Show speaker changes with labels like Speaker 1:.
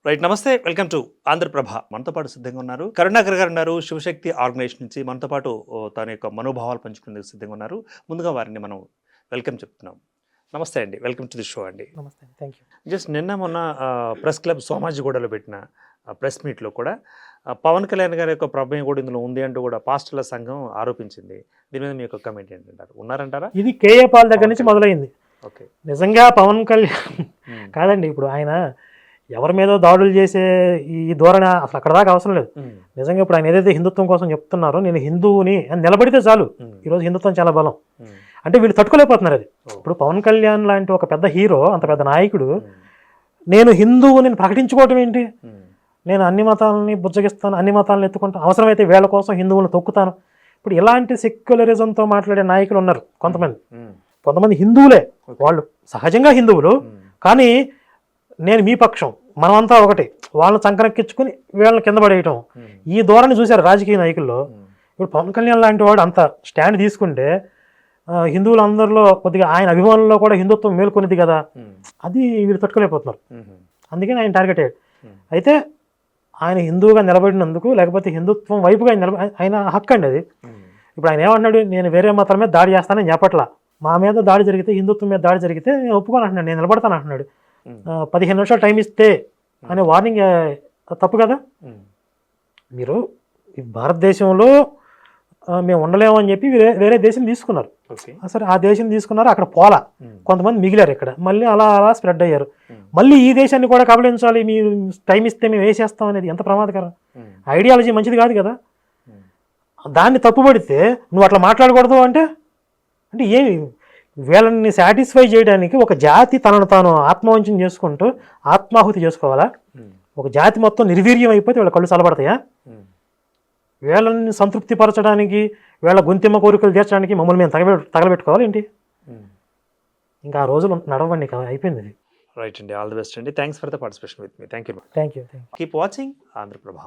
Speaker 1: Right, నమస్తే, welcome to Andhraprabha. మనతో పాటు సిద్ధంగా ఉన్నారు కరుణాకర్ గారు ఉన్నారు. శివశక్తి ఆర్గనైజేషన్ నుంచి మనతో పాటు తన యొక్క మనోభావాలు పంచుకునేందుకు సిద్ధంగా ఉన్నారు. ముందుగా వారిని మనం వెల్కమ్ చెప్తున్నాం. నమస్తే అండి, వెల్కమ్ టు ది షో అండి.
Speaker 2: నమస్తే, థ్యాంక్ యూ.
Speaker 1: జస్ట్ నిన్న మొన్న ప్రెస్ క్లబ్ సోమాజిగూడలో పెట్టిన ప్రెస్ మీట్లో కూడా పవన్ కళ్యాణ్ గారి యొక్క ప్రమేయం కూడా ఇందులో ఉంది అంటూ కూడా పాస్టర్ల సంఘం ఆరోపించింది. దీని మీద మీ యొక్క కమెంట్ ఏంటంటారు? ఉన్నారంటారా?
Speaker 2: ఇది కేఏ పాల్ దగ్గర నుంచి మొదలైంది.
Speaker 1: ఓకే,
Speaker 2: నిజంగా పవన్ కళ్యాణ్ కాదండి, ఇప్పుడు ఆయన ఎవరి మీద దాడులు చేసే ఈ ధోరణి అసలు అక్కడ దాకా అవసరం లేదు. నిజంగా ఇప్పుడు ఆయన ఏదైతే హిందుత్వం కోసం చెప్తున్నారో, నేను హిందువుని అని నిలబడితే చాలు. ఈరోజు హిందుత్వం చాలా బలం. అంటే వీళ్ళు తట్టుకోలేకపోతున్నారు అది. ఇప్పుడు పవన్ కళ్యాణ్ లాంటి ఒక పెద్ద హీరో, అంత పెద్ద నాయకుడు, నేను హిందువుని ప్రకటించుకోవటం ఏంటి? నేను అన్ని మతాలని బుజ్జగిస్తాను, అన్ని మతాలను ఎత్తుకుంటాను, అవసరమైతే వీళ్ళ కోసం హిందువులను తొక్కుతాను. ఇప్పుడు ఇలాంటి సెక్యులరిజంతో మాట్లాడే నాయకులు ఉన్నారు కొంతమంది హిందువులే, వాళ్ళు సహజంగా హిందువులు, కానీ నేను మీ పక్షం, మనమంతా ఒకటి, వాళ్ళని చంకనెక్కించుకుని వీళ్ళని కింద పడేయటం, ఈ ధోరణి చూశారు రాజకీయ నాయకుల్లో. ఇప్పుడు పవన్ కళ్యాణ్ లాంటి వాడు అంత స్టాండ్ తీసుకుంటే హిందువులందరిలో కొద్దిగా ఆయన అభిమానుల్లో కూడా హిందుత్వం మేల్కొనిది కదా, అది వీళ్ళు తట్టుకోలేకపోతున్నారు. అందుకని ఆయన టార్గెట్ అయ్యాడు. అయితే ఆయన హిందువుగా నిలబడినందుకు, లేకపోతే హిందుత్వం వైపుగా ఆయన హక్కు అండి అది. ఇప్పుడు ఆయన ఏమంటున్నాడు, నేను వేరే మతాల మీద దాడి చేస్తానని చెప్పట్లా. మా మీద దాడి జరిగితే, హిందుత్వం మీద దాడి జరిగితే నేను ఒప్పుకొని అంటున్నాడు, నేను నిలబడతాను అంటున్నాడు. 15 నిమిషాలు టైం ఇస్తే అనే వార్నింగ్ తప్పు కదా. మీరు ఈ భారతదేశంలో మేము ఉండలేము అని చెప్పి వేరే దేశం తీసుకున్నారు. సరే, ఆ దేశం తీసుకున్నారు, అక్కడ పోలా, కొంతమంది మిగిలారు ఇక్కడ, మళ్ళీ అలా అలా స్ప్రెడ్ అయ్యారు. మళ్ళీ ఈ దేశాన్ని కూడా కబళించాలి, మీరు టైం ఇస్తే మేము వేసేస్తాం అనేది ఎంత ప్రమాదకరం. ఐడియాలజీ మంచిది కాదు కదా. దాన్ని తప్పుపడితే నువ్వు అట్లా మాట్లాడకూడదు అంటే ఏమి, వీళ్ళని సాటిస్ఫై చేయడానికి ఒక జాతి తనను తాను ఆత్మవంచన చేసుకుంటూ ఆత్మాహుతి చేసుకోవాలా? ఒక జాతి మొత్తం నిర్వీర్యం అయిపోతే వీళ్ళ కళ్ళు చల్లబడతాయా? వీళ్ళని సంతృప్తి పరచడానికి, వీళ్ళ గొంతెమ్మ కోరికలు తీర్చడానికి మమ్మల్ని మేము తగలబెట్టుకోవాలి ఏంటి? ఇంకా ఆ రోజులు నడవండి, అయిపోయింది.
Speaker 1: రైట్ అండి, ఆల్ ది బెస్ట్ అండి. Thanks for the participation with me. Thank you.
Speaker 2: Thank you.
Speaker 1: Keep watching Andhraprabha.